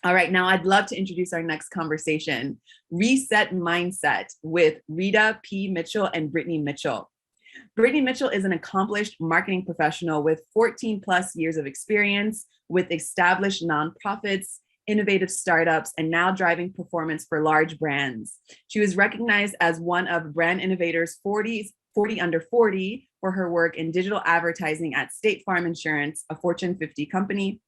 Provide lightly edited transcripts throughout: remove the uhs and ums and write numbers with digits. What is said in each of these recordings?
All right, now I'd love to introduce our next conversation, Reset Mindset with Rita P Mitchell and Brittany Mitchell. Brittany Mitchell is an accomplished marketing professional with 14 plus years of experience with established nonprofits, innovative startups, and now driving performance for large brands. She was recognized as one of Brand Innovator's 40 under 40 for her work in digital advertising at State Farm Insurance, a Fortune 50 company.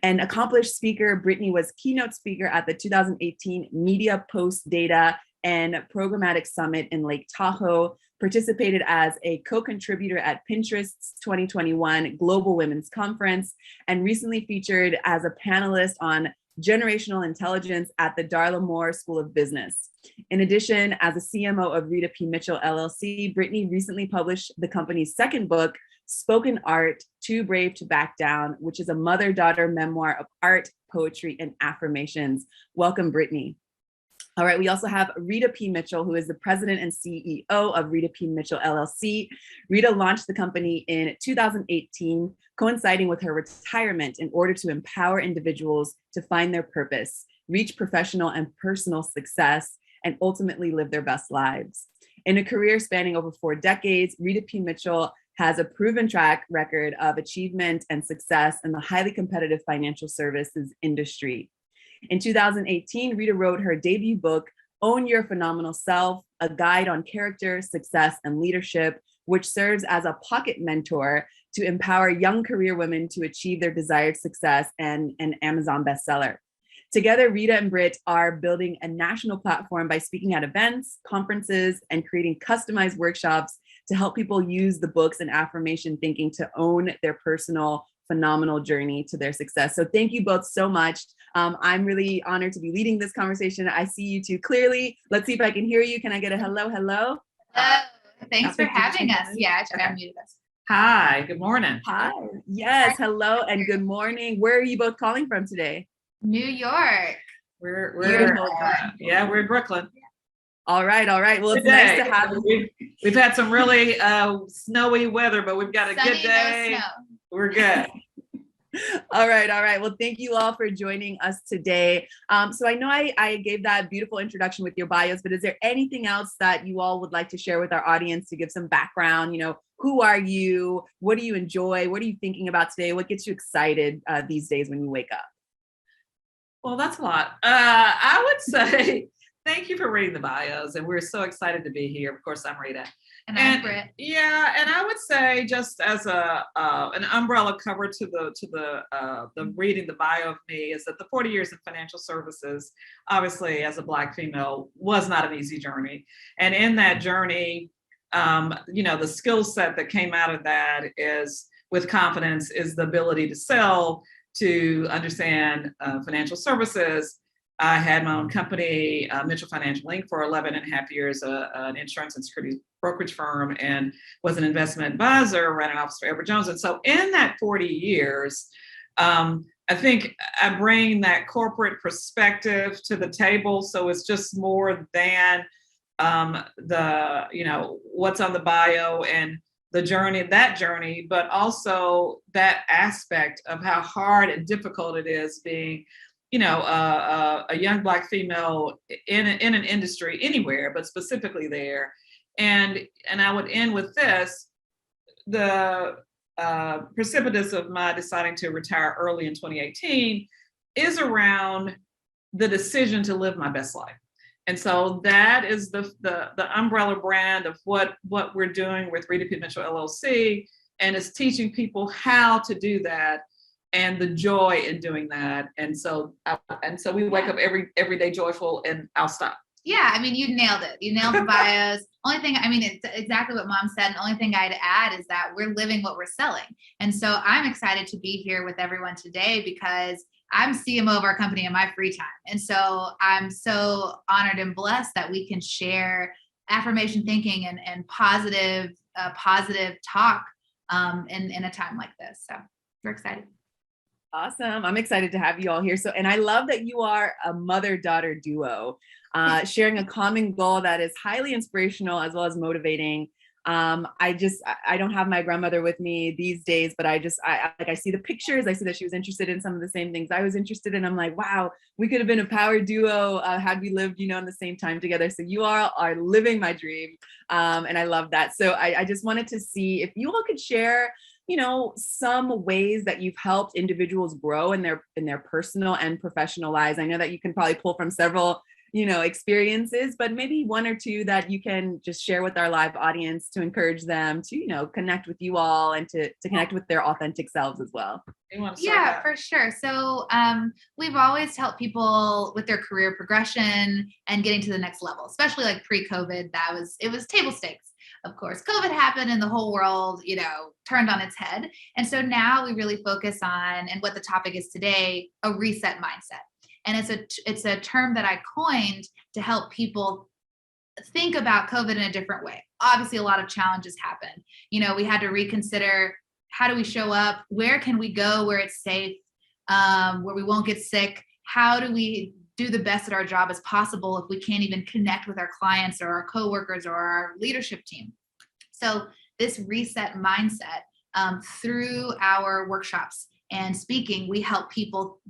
An accomplished speaker, Brittany was keynote speaker at the 2018 Media Post Data and Programmatic Summit in Lake Tahoe, participated as a co-contributor at Pinterest's 2021 Global Women's Conference, and recently featured as a panelist on generational intelligence at the Darla Moore School of Business. In addition, as a CMO of Rita P Mitchell LLC, Brittany recently published the company's second book, Spoken Art, Too Brave to Back Down, which is a mother-daughter memoir of art, poetry, and affirmations. Welcome, Brittany. All right, we also have Rita P Mitchell, who is the president and CEO of Rita P Mitchell LLC. Rita launched the company in 2018, coinciding with her retirement in order to empower individuals to find their purpose, reach professional and personal success, and ultimately live their best lives. In a career spanning over 4 decades, Rita P Mitchell has a proven track record of achievement and success in the highly competitive financial services industry. In 2018, Rita wrote her debut book, Own Your Phenomenal Self, a guide on character, success, and leadership, which serves as a pocket mentor to empower young career women to achieve their desired success, and an Amazon bestseller. Together, Rita and Britt are building a national platform by speaking at events, conferences, and creating customized workshops to help people use the books and affirmation thinking to own their personal phenomenal journey to their success. So thank you both so much. I'm really honored to be leading this conversation. I see you two clearly. Let's see if I can hear you. Can I get a hello, hello? Hello. Thanks for having us. Yeah, I unmuted us. Hi, good morning. Hi. Yes, hello and good morning. Where are you both calling from today? New York. We're in Brooklyn. All right. Well, it's nice to have you. We've had some really snowy weather, but we've got a Sunny, good day. no snow. We're good. All right. Well, thank you all for joining us today. So I know I gave that beautiful introduction with your bios, but is there anything else that you all would like to share with our audience to give some background? Who are you? What do you enjoy? What are you thinking about today? What gets you excited these days when you wake up? Well, that's a lot. I would say thank you for reading the bios, and we're so excited to be here. Of course, I'm Rita. And I'm Britt. Yeah, and I would say just as an umbrella cover to the reading the bio of me is that the 40 years in financial services, obviously as a Black female, was not an easy journey. And in that journey, the skill set that came out of that is with confidence is the ability to sell, to understand financial services. I had my own company, Mitchell Financial Inc., for 11 and a half years, an insurance and securities brokerage firm, and was an investment advisor, ran an office for Edward Jones. And so in that 40 years, I think I bring that corporate perspective to the table. So it's just more than what's on the bio and the journey, but also that aspect of how hard and difficult it is being a young Black female in an industry anywhere, but specifically there. And I would end with this: the precipitous of my deciding to retire early in 2018 is around the decision to live my best life. And so that is the umbrella brand of what we're doing with Rita P Mitchell LLC, and it's teaching people how to do that and the joy in doing that. And so we wake up every day joyful, and I'll stop. Yeah, you nailed it. You nailed the bios. Only thing, it's exactly what Mom said. And the only thing I'd add is that we're living what we're selling. And so I'm excited to be here with everyone today because I'm CMO of our company in my free time. And so I'm so honored and blessed that we can share affirmation thinking and positive talk in a time like this. So we're excited. Awesome. I'm excited to have you all here. And I love that you are a mother-daughter duo, sharing a common goal that is highly inspirational as well as motivating. I don't have my grandmother with me these days, but I see the pictures. I see that she was interested in some of the same things I was interested in. I'm like, wow, we could have been a power duo had we lived, in the same time together. So you all are living my dream. And I love that. So I just wanted to see if you all could share, some ways that you've helped individuals grow in their personal and professional lives. I know that you can probably pull from several experiences, but maybe one or two that you can just share with our live audience to encourage them to, connect with you all and to connect with their authentic selves as well. Yeah, for sure. So we've always helped people with their career progression and getting to the next level, especially like pre-COVID. It was table stakes. Of course, COVID happened and the whole world, turned on its head. And so now we really focus on, and what the topic is today, a reset mindset. And it's a term that I coined to help people think about COVID in a different way. Obviously, a lot of challenges happened. We had to reconsider, how do we show up? Where can we go where it's safe, where we won't get sick? How do we do the best at our job as possible if we can't even connect with our clients or our coworkers or our leadership team? So this reset mindset, through our workshops and speaking, we help people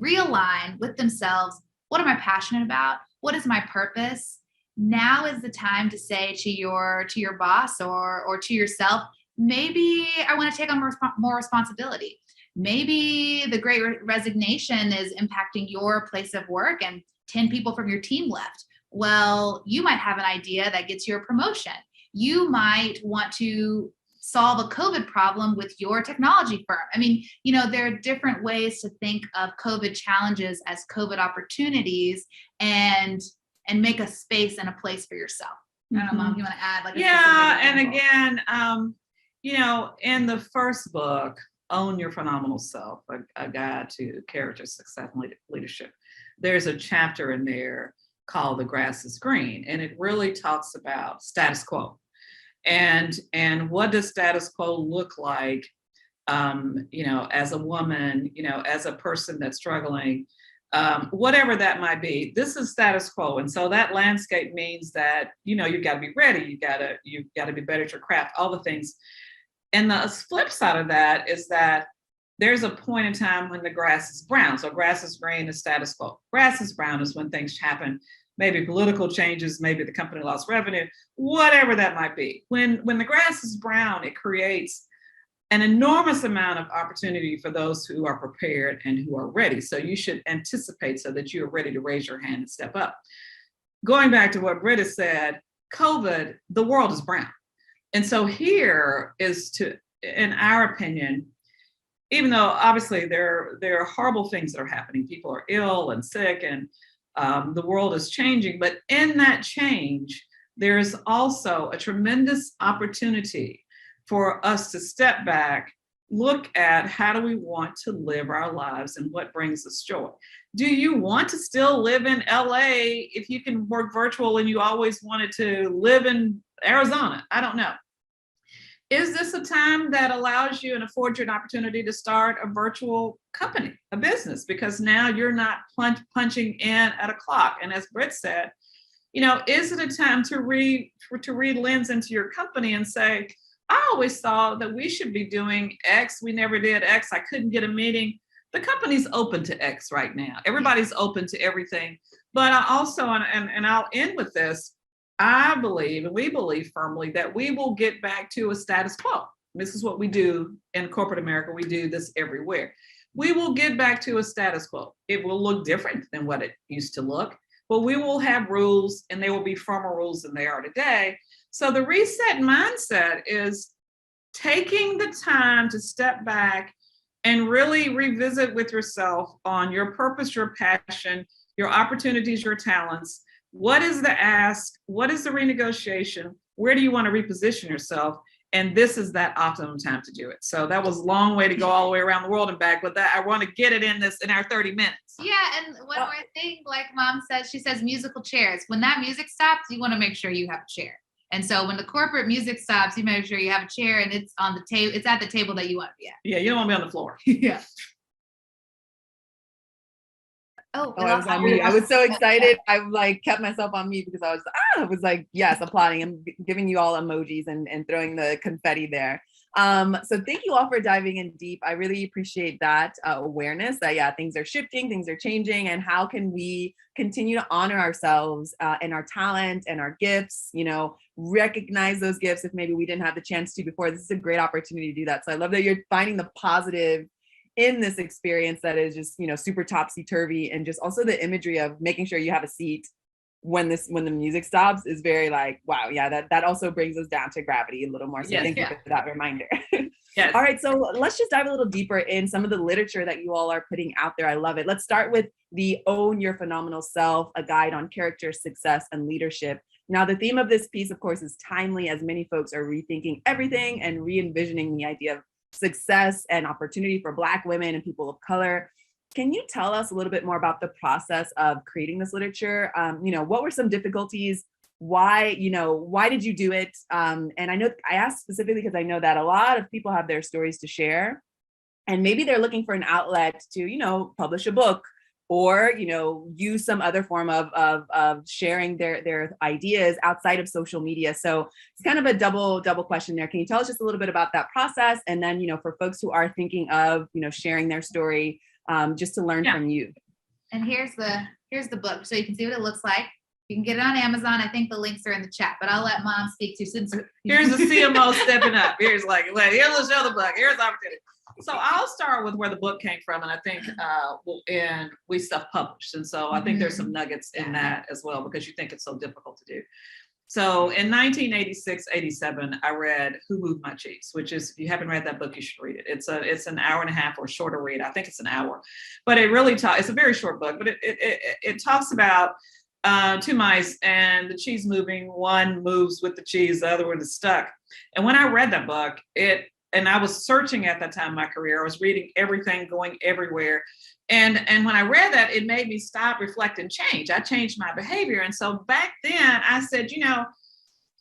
realign with themselves. What am I passionate about? What is my purpose? Now is the time to say to your boss or to yourself, maybe I want to take on more responsibility. Maybe the great resignation is impacting your place of work and 10 people from your team left. Well, you might have an idea that gets you a promotion. You might want to solve a COVID problem with your technology firm. I mean, there are different ways to think of COVID challenges as COVID opportunities and make a space and a place for yourself. I don't know, Mom, you want to add like a and again, in the first book, Own Your Phenomenal Self, a guide to character success and leadership, there's a chapter in there called The Grass is Green, and it really talks about status quo. And what does status quo look like, as a woman, as a person that's struggling, whatever that might be. This is status quo. And so that landscape means that, you've got to be ready. You've got to be better at your craft, all the things. And the flip side of that is that there's a point in time when the grass is brown. So grass is green is status quo. Grass is brown is when things happen. Maybe political changes, maybe the company lost revenue, whatever that might be. When the grass is brown, it creates an enormous amount of opportunity for those who are prepared and who are ready. So you should anticipate so that you are ready to raise your hand and step up. Going back to what Rita said, COVID, the world is brown. And so here is in our opinion, even though obviously there are horrible things that are happening, people are ill and sick and the world is changing, but in that change, there is also a tremendous opportunity for us to step back, look at how do we want to live our lives and what brings us joy. Do you want to still live in LA if you can work virtual and you always wanted to live in Arizona? I don't know. Is this a time that allows you and affords you an opportunity to start a virtual company, a business? Because now you're not punching in at a clock. And as Britt said, is it a time to re-lens into your company and say, I always thought that we should be doing X. We never did X. I couldn't get a meeting. The company's open to X right now. Everybody's open to everything. But I also, and I'll end with this, I believe, and we believe firmly, that we will get back to a status quo. This is what we do in corporate America. We do this everywhere. We will get back to a status quo. It will look different than what it used to look, but we will have rules and they will be firmer rules than they are today. So the reset mindset is taking the time to step back and really revisit with yourself on your purpose, your passion, your opportunities, your talents. What is the ask? What is the renegotiation? Where do you want to reposition yourself? And this is that optimum time to do it. So that was a long way to go all the way around the world and back, but that I want to get it in our 30 minutes. Yeah, and one more thing, like Mom says, she says musical chairs. When that music stops, you want to make sure you have a chair. And so when the corporate music stops, you make sure you have a chair and it's on the table. It's at the table that you want to be at. Yeah, you don't want to be on the floor. Yeah. Oh, Oh, I was on mute. I was so excited. I like kept myself on mute because I was like, yes, applauding and giving you all emojis and throwing the confetti there. So thank you all for diving in deep. I really appreciate that awareness that, yeah, things are shifting, things are changing, and how can we continue to honor ourselves and our talent and our gifts, you know, recognize those gifts if maybe we didn't have the chance to before. This is a great opportunity to do that. So I love that you're finding the positive in this experience that is just, you know, super topsy-turvy, and just also the imagery of making sure you have a seat when the music stops is very like, wow, yeah, that also brings us down to gravity a little more. So thank you for that reminder. All right, so let's just dive a little deeper in some of the literature that you all are putting out there. I love it. Let's start with the Own Your Phenomenal Self, a guide on character, success, and leadership. Now, the theme of this piece, of course, is timely as many folks are rethinking everything and re-envisioning the idea of success and opportunity for Black women and people of color. Can you tell us a little bit more about the process of creating this literature? You know, what were some difficulties? Why did you do it? And I know I asked specifically because I know that a lot of people have their stories to share, and maybe they're looking for an outlet to, you know, publish a book or, you know, use some other form of sharing their ideas outside of social media. So it's kind of a double question there. Can you tell us just a little bit about that process? And then, you know, for folks who are thinking of, you know, sharing their story, just to learn from you. And here's the book, so you can see what it looks like. You can get it on Amazon. I think the links are in the chat, but I'll let Mom speak to. Since here's the CMO stepping up. Here's like, here's the show the book. Here's the opportunity. So I'll start with where the book came from, and I think and we self-published, and so I think there's some nuggets in that as well, because you think it's so difficult to do. So in 1986, 87, I read Who Moved My Cheeks, which is, if you haven't read that book, you should read it. It's an hour and a half or shorter read. I think it's an hour, but it really it's a very short book, but it talks about two mice and the cheese moving. One moves with the cheese, the other one is stuck. And when I read that book, and I was searching at that time in my career, I was reading everything, going everywhere. And when I read that, it made me stop, reflect, and change. I changed my behavior. And so back then I said, you know,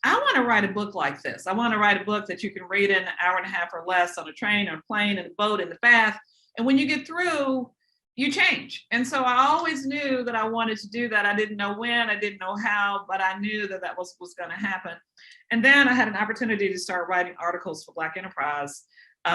I want to write a book like this. I want to write a book that you can read in an hour and a half or less on a train, on a plane, in a boat, in the bath. And when you get through, you change. And so I always knew that I wanted to do that. I didn't know when, I didn't know how, but I knew that that was going to happen. And then I had an opportunity to start writing articles for Black Enterprise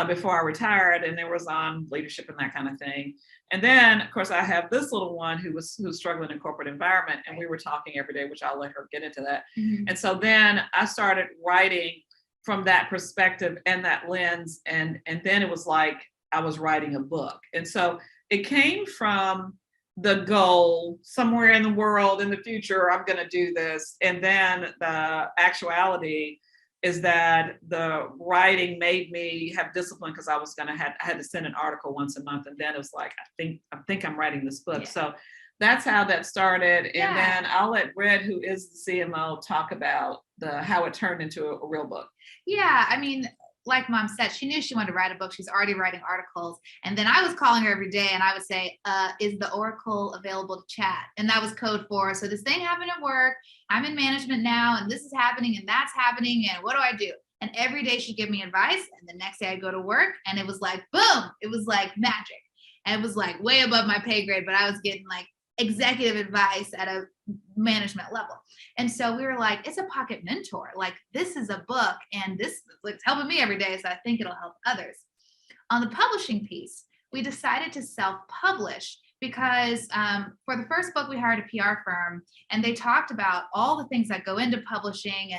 before I retired, and there was on leadership and that kind of thing. And then, of course, I have this little one who's struggling in corporate environment, and we were talking every day, which I'll let her get into that. And so then I started writing from that perspective and that lens, and then it was like I was writing a book. And so it came from the goal somewhere in the world, in the future, I'm going to do this. And then the actuality is that the writing made me have discipline, because I had to send an article once a month. And then it was like, I think I'm writing this book. So that's how that started. And then I'll let Britt, who is the CMO, talk about how it turned into a real book. Yeah, I mean, like Mom said, she knew she wanted to write a book. She's already writing articles. And then I was calling her every day and I would say, is the Oracle available to chat? And that was code for, so this thing happened at work. I'm in management now, and this is happening and that's happening. And what do I do? And every day she'd give me advice. And the next day I'd go to work and it was like, boom, it was like magic. And it was like way above my pay grade, but I was getting like executive advice at a management level. And so we were like, it's a pocket mentor. Like, this is a book, and this it's helping me every day. So I think it'll help others. On the publishing piece, we decided to self-publish because for the first book, we hired a PR firm, and they talked about all the things that go into publishing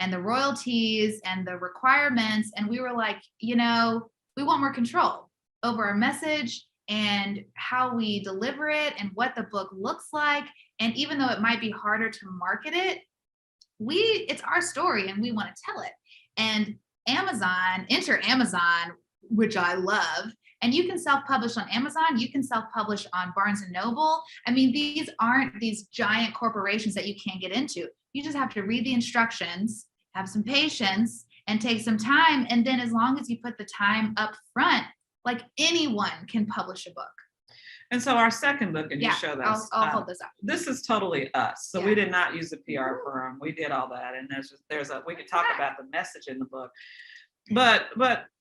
and the royalties and the requirements. And we were like, you know, we want more control over our message and how we deliver it and what the book looks like. And even though it might be harder to market it, it's our story and we want to tell it. And enter Amazon, which I love. And you can self-publish on Amazon. You can self-publish on Barnes & Noble. I mean, these aren't these giant corporations that you can't get into. You just have to read the instructions, have some patience, and take some time. And then as long as you put the time up front, like anyone can publish a book. And so our second book, and you show this. I'll hold this up. This is totally us. So we did not use a PR firm. We did all that. And we could talk about the message in the book. But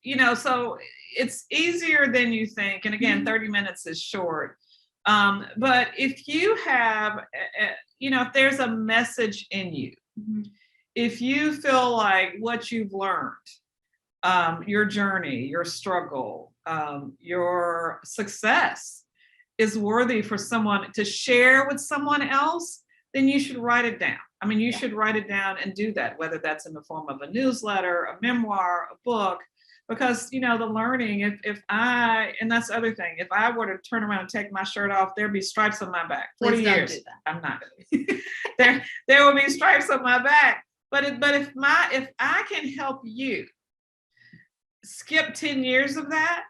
you know, so it's easier than you think. And again, 30 minutes is short. But if you have, if there's a message in you, if you feel like what you've learned, your journey, your struggle, your success is worthy for someone to share with someone else, then you should write it down. I mean, you should write it down and do that, whether that's in the form of a newsletter, a memoir, a book, because, the learning, and that's the other thing, if I were to turn around and take my shirt off, there'd be stripes on my back. 40 Please don't years. do that. I'm not. there will be stripes on my back. But if I can help you skip 10 years of that,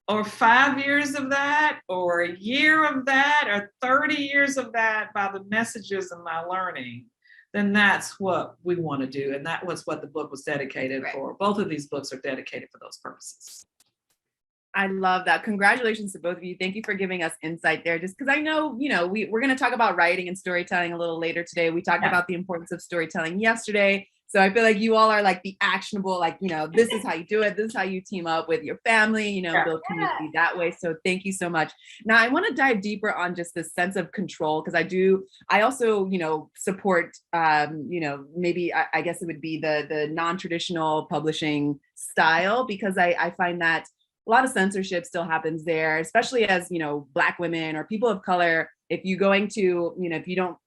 or 5 years of that, or a year of that, or 30 years of that by the messages of my learning, then that's what we want to do. And that was what the book was dedicated for. Both of these books are dedicated for those purposes. I love that. Congratulations to both of you. Thank you for giving us insight there. Just because I know, we're going to talk about writing and storytelling a little later today. We talked about the importance of storytelling yesterday. So I feel like you all are like the actionable, this is how you do it. This is how you team up with your family, build community that way. So thank you so much. Now I want to dive deeper on just this sense of control, because I also, support, maybe I guess it would be the non-traditional publishing style, because I find that a lot of censorship still happens there, especially as, Black women or people of color. If you're going to,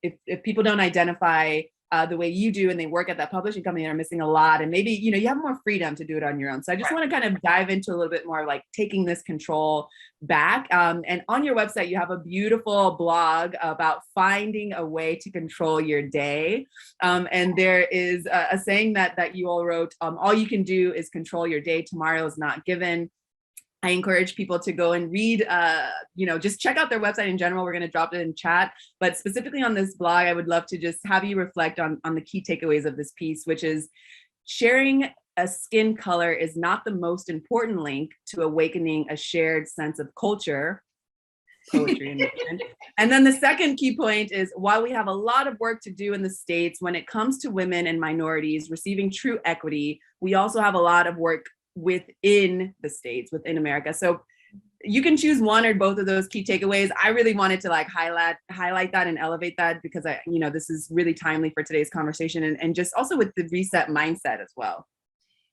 if people don't identify the way you do and they work at that publishing company, they're missing a lot. And maybe, you have more freedom to do it on your own. So I just want to kind of dive into a little bit more like taking this control back. And on your website, you have a beautiful blog about finding a way to control your day. And there is a saying that you all wrote, all you can do is control your day. Tomorrow is not given. I encourage people to go and read, just check out their website in general. We're going to drop it in chat, but specifically on this blog, I would love to just have you reflect on the key takeaways of this piece, which is sharing a skin color is not the most important link to awakening a shared sense of culture, poetry, and then the second key point is, while we have a lot of work to do in the States when it comes to women and minorities receiving true equity, we also have a lot of work within the States, within America. So you can choose one or both of those key takeaways. I really wanted to highlight that and elevate that, because this is really timely for today's conversation, and just also with the reset mindset as well.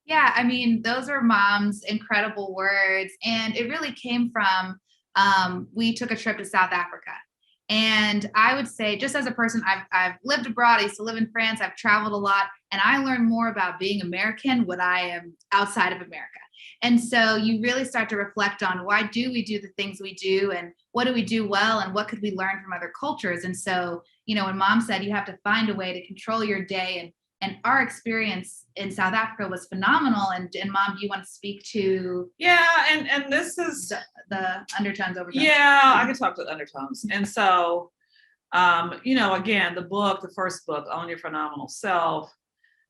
Yeah, I mean, those are Mom's incredible words. And it really came from, we took a trip to South Africa. And I would say, just as a person, I've lived abroad. I used to live in France. I've traveled a lot, and I learned more about being American when I am outside of America. And so you really start to reflect on, why do we do the things we do, and what do we do well, and what could we learn from other cultures? And so, when Mom said you have to find a way to control your day, and our experience in South Africa was phenomenal. And Mom, do you want to speak to? Yeah, and this is the undertones, overtones. Yeah, I can talk to the undertones. And so, again, the first book, Own Your Phenomenal Self,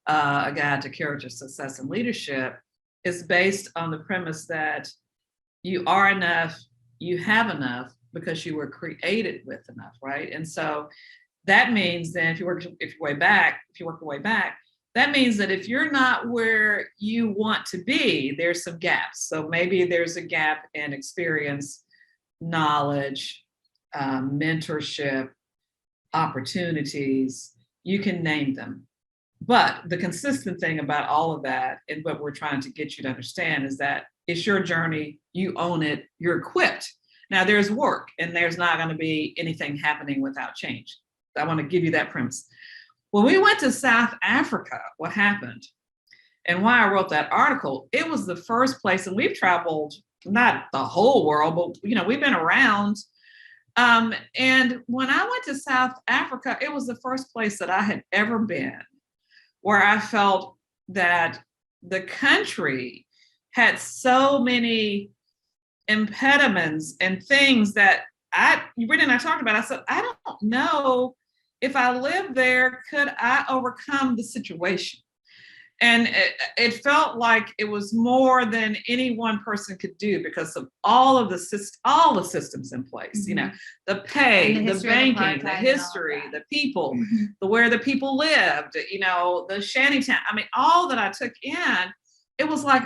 A Guide to Character, Success, and Leadership, is based on the premise that you are enough, you have enough, because you were created with enough, right? And so that means then, if you work your way back, that means that if you're not where you want to be, there's some gaps. So maybe there's a gap in experience, knowledge, mentorship, opportunities. You can name them. But the consistent thing about all of that, and what we're trying to get you to understand, is that it's your journey, you own it, you're equipped. Now there's work, and there's not going to be anything happening without change. I want to give you that premise. When we went to South Africa, what happened, and why I wrote that article, it was the first place, and we've traveled, not the whole world, but we've been around. And when I went to South Africa, it was the first place that I had ever been where I felt that the country had so many impediments and things that Rita and I talked about. I said, I don't know if I lived there, could I overcome the situation? And it felt like it was more than any one person could do, because of all the systems in place, the pay, the banking, the history, the people, where the people lived, the shantytown. I mean, all that I took in, it was like,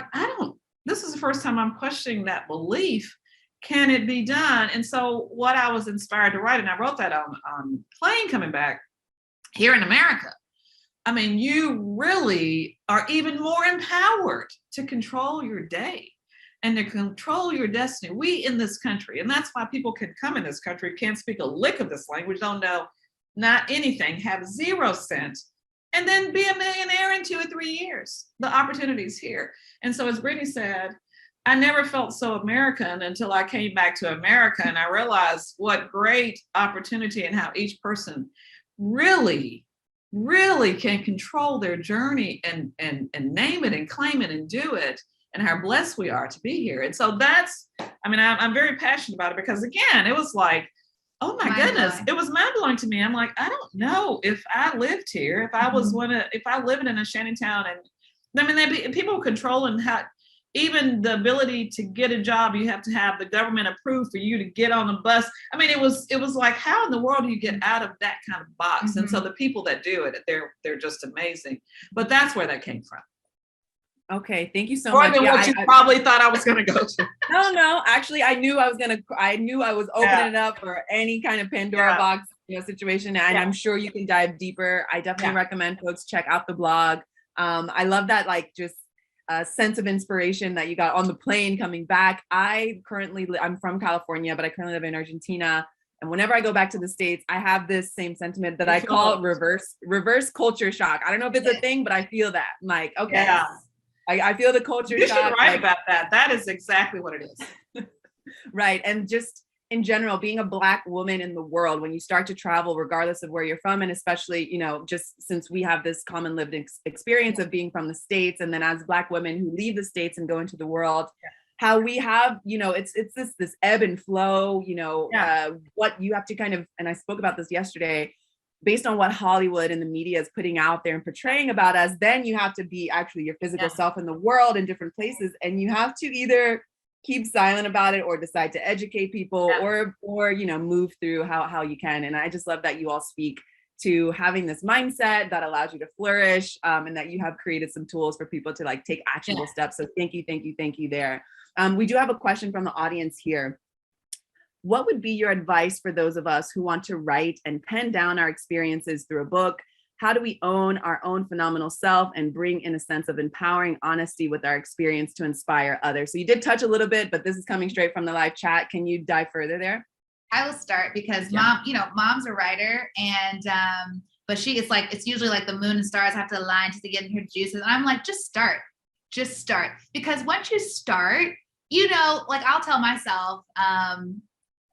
this is the first time I'm questioning that belief. can it be done? And so what I was inspired to write, and I wrote that on plane coming back here in America. I mean, you really are even more empowered to control your day and to control your destiny. We in this country, and that's why people can come in this country, can't speak a lick of this language, don't know not anything, have 0 cents, and then be a millionaire in 2 or 3 years. The opportunity's here. And so as Brittany said, I never felt so American until I came back to America, and I realized what great opportunity and how each person really can control their journey and name it and claim it and do it, and how blessed we are to be here. And so that's, I mean, I'm very passionate about it, because again, it was like, oh my goodness, it was mind blowing to me. I'm like, I don't know if I lived here, if I was if I lived in a shanty town, and I mean, people controlling how, even the ability to get a job, you have to have the government approved for you to get on a bus. I mean, it was like, how in the world do you get out of that kind of box? And so the people that do it, they're just amazing. But that's where that came from. Okay, thank you so More much. than what you probably thought I was going to go to. No, actually, I knew I was opening it up for any kind of Pandora box, situation, and I'm sure you can dive deeper. I definitely recommend folks check out the blog. I love that, like, just a sense of inspiration that you got on the plane coming back. I'm from California, but I currently live in Argentina. And whenever I go back to the States, I have this same sentiment that I call reverse culture shock. I don't know if it's a thing, but I feel that. I'm like, okay, I feel the culture shock. You should write about that. That is exactly what it is. Right. And just in general, being a Black woman in the world, when you start to travel, regardless of where you're from, and especially, just since we have this common lived experience of being from the States, and then as Black women who leave the States and go into the world, how we have, it's this ebb and flow, what you have to kind of, and I spoke about this yesterday, based on what Hollywood and the media is putting out there and portraying about us, then you have to be actually your physical self in the world in different places. And you have to either keep silent about it or decide to educate people or move through how you can. And I just love that you all speak to having this mindset that allows you to flourish, and that you have created some tools for people to like take actionable steps. So thank you there. We do have a question from the audience here. What would be your advice for those of us who want to write and pen down our experiences through a book? How do we own our own phenomenal self and bring in a sense of empowering honesty with our experience to inspire others? So you did touch a little bit, but this is coming straight from the live chat. Can you dive further there? I will start because mom's a writer, and but it's usually like the moon and stars have to align to get in her juices. And I'm like, just start. Because once you start, like I'll tell myself,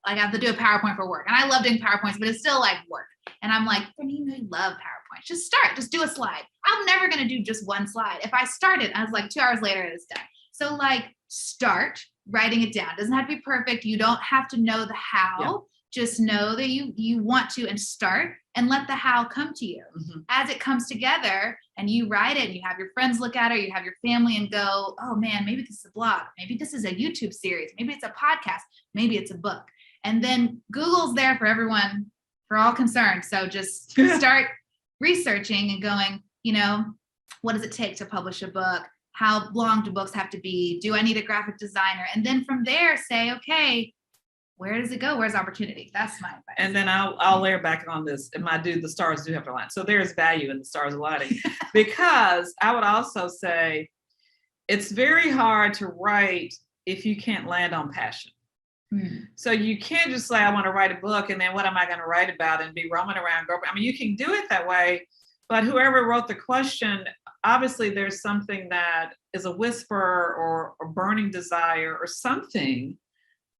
like I have to do a PowerPoint for work, and I love doing PowerPoints, but it's still like work. And I'm like, you love PowerPoint. Just start. Just do a slide. I'm never going to do just one slide. If I started, I was like 2 hours later, it's done. So like start writing it down. It doesn't have to be perfect. You don't have to know the how. Yeah. Just know that you want to, and start, and let the how come to you. Mm-hmm. As it comes together and you write it and you have your friends look at it, you have your family and go, oh man, maybe this is a blog. Maybe this is a YouTube series. Maybe it's a podcast. Maybe it's a book. And then Google's there for everyone, for all concerned. So just start researching and going, what does it take to publish a book? How long do books have to be? Do I need a graphic designer? And then from there say, okay, where does it go? Where's opportunity? That's my advice. And then I'll layer back on this. And the stars do have to align. So there's value in the stars aligning. Because I would also say it's very hard to write if you can't land on passion. So you can't just say, I want to write a book, and then what am I going to write about and be roaming around? I mean, you can do it that way, but whoever wrote the question, obviously there's something that is a whisper or a burning desire or something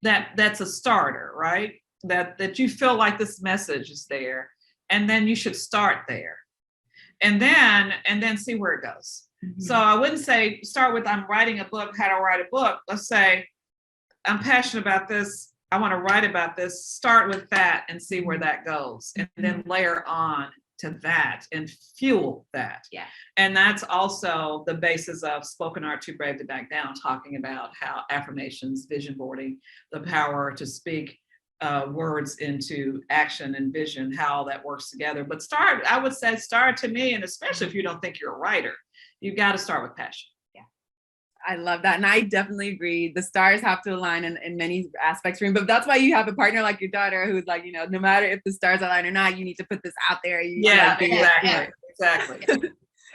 that's a starter, right? That you feel like this message is there, and then you should start there, and then see where it goes. Mm-hmm. So I wouldn't say start with, I'm writing a book, how to write a book. Let's say, I'm passionate about this. I want to write about this. Start with that and see where that goes, and then layer on to that and fuel that. Yeah. And that's also the basis of Spoken Art Too Brave to Back Down, talking about how affirmations, vision boarding, the power to speak words into action and vision, how that works together. But I would say start to me, and especially if you don't think you're a writer, you've got to start with passion. I love that. And I definitely agree. The stars have to align in many aspects for me. But that's why you have a partner like your daughter who's like, no matter if the stars align or not, you need to put this out there. Yeah, exactly.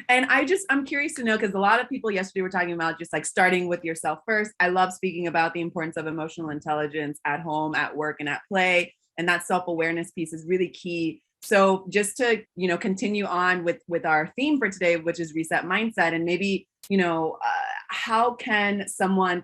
And I'm curious to know, because a lot of people yesterday were talking about just like starting with yourself first. I love speaking about the importance of emotional intelligence at home, at work, and at play. And that self-awareness piece is really key. So just to, continue on with our theme for today, which is reset mindset, and maybe, how can someone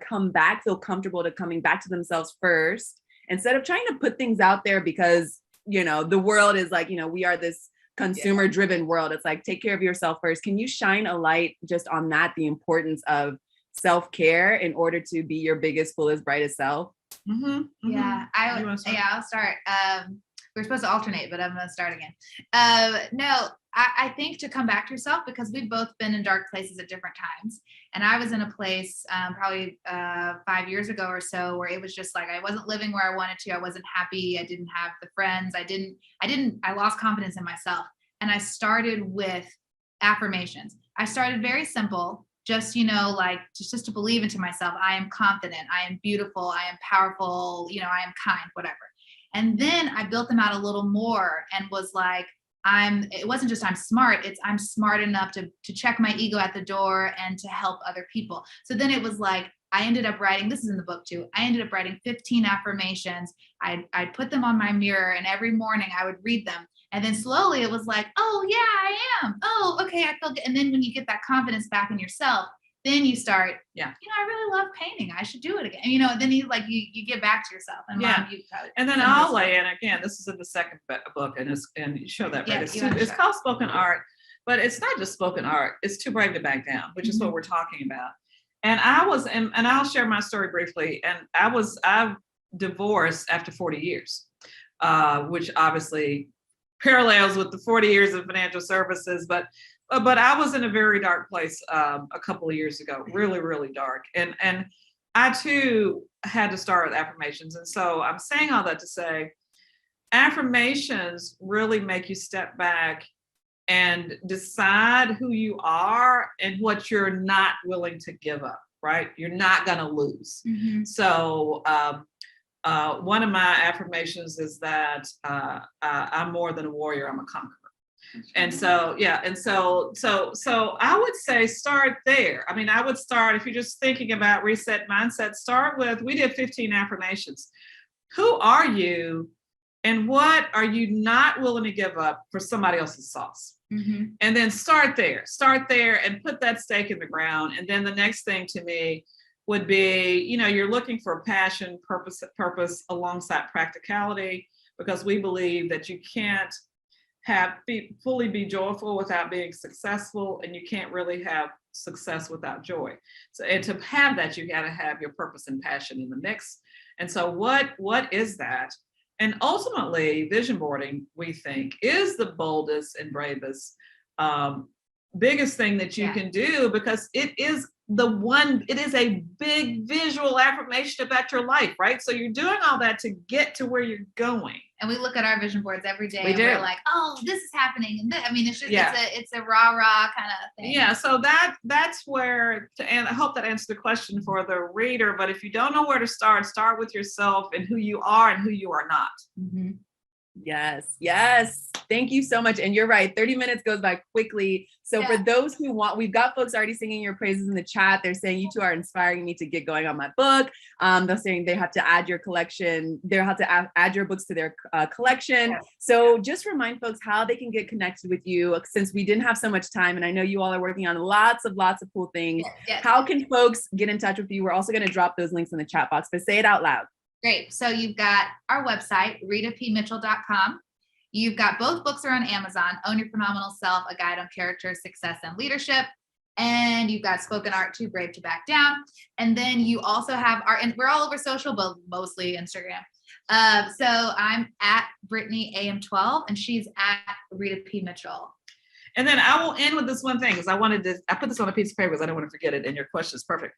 feel comfortable to coming back to themselves first instead of trying to put things out there because, the world is like, we are this consumer driven world. It's like, take care of yourself first. Can you shine a light just on that, the importance of self-care in order to be your biggest, fullest, brightest self? Mm-hmm, mm-hmm. Yeah, I'll start. We're supposed to alternate, but I'm going to start again. No, I think to come back to yourself, because we've both been in dark places at different times. And I was in a place probably 5 years ago or so where it was just like, I wasn't living where I wanted to. I wasn't happy. I didn't have the friends. I lost confidence in myself. And I started with affirmations. I started very simple, just to believe into myself. I am confident. I am beautiful. I am powerful. I am kind, whatever. And then I built them out a little more and was like, it wasn't just I'm smart, it's I'm smart enough to check my ego at the door and to help other people. So then it was like, I ended up writing, this is in the book too, I ended up writing 15 affirmations. I'd put them on my mirror and every morning I would read them. And then slowly it was like, oh yeah, I am. Oh, okay, I feel good. And then when you get that confidence back in yourself, then you start, I really love painting. I should do it again. Then you get back to yourself. And Mom, and then I'll lay in again. This is in the second book, and you show that, right? It's called Spoken Art, but it's not just spoken art. It's Too Brave to Back Down, which is what we're talking about. And and I'll share my story briefly. And I divorced after 40 years, which obviously parallels with the 40 years of financial services, but I was in a very dark place a couple of years ago, really, really dark. And I too had to start with affirmations. And so I'm saying all that to say, affirmations really make you step back and decide who you are and what you're not willing to give up, right? You're not going to lose. Mm-hmm. So one of my affirmations is that I'm more than a warrior, I'm a conqueror. And so, so I would say start there. I would start, if you're just thinking about reset mindset, start with, we did 15 affirmations. Who are you and what are you not willing to give up for somebody else's sauce? Mm-hmm. And then start there and put that stake in the ground. And then the next thing to me would be, you're looking for passion, purpose alongside practicality, because we believe that you can't fully be joyful without being successful, and you can't really have success without joy. So, and to have that, you got to have your purpose and passion in the mix. And so what is that? And ultimately, vision boarding, we think, is the boldest and bravest, biggest thing that you can do, because it is a big visual affirmation about your life, right? So you're doing all that to get to where you're going. And we look at our vision boards every day. We're like, oh, this is happening. And it's just, it's a rah kind of thing. Yeah. So that's where, and I hope that answers the question for the reader, but if you don't know where to start with yourself and who you are and who you are not. Mm-hmm. Yes. Thank you so much. And you're right. 30 minutes goes by quickly. So for those who we've got folks already singing your praises in the chat. They're saying you two are inspiring me to get going on my book. They're saying they have to add your collection. They'll have to add your books to their collection. Yes. So just remind folks how they can get connected with you, since we didn't have so much time. And I know you all are working on lots of cool things. Yes. How can folks get in touch with you? We're also going to drop those links in the chat box, but say it out loud. Great. So you've got our website, ritapmitchell.com. You've got both books are on Amazon, Own Your Phenomenal Self, A Guide on Character, Success, and Leadership. And you've got Spoken Art, Too Brave to Back Down. And then you also have and we're all over social, but mostly Instagram. So I'm at Brittany AM12 and she's at Rita P Mitchell. And then I will end with this one thing, because I put this on a piece of paper because I don't want to forget it. And your question is perfect.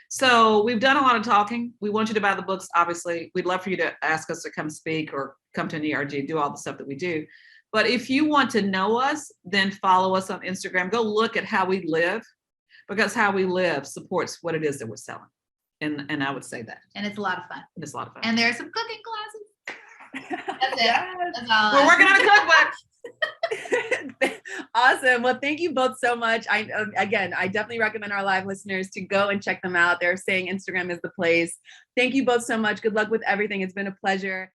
So we've done a lot of talking. We want you to buy the books. Obviously, we'd love for you to ask us to come speak or come to an ERG, do all the stuff that we do. But if you want to know us, then follow us on Instagram. Go look at how we live, because how we live supports what it is that we're selling. And I would say that. And it's a lot of fun. It's a lot of fun. And there are some cooking classes. That's it. Yes. That's all. We're working on a cookbook. Awesome. Well, thank you both so much. I definitely recommend our live listeners to go and check them out. They're saying Instagram is the place. Thank you both so much. Good luck with everything. It's been a pleasure.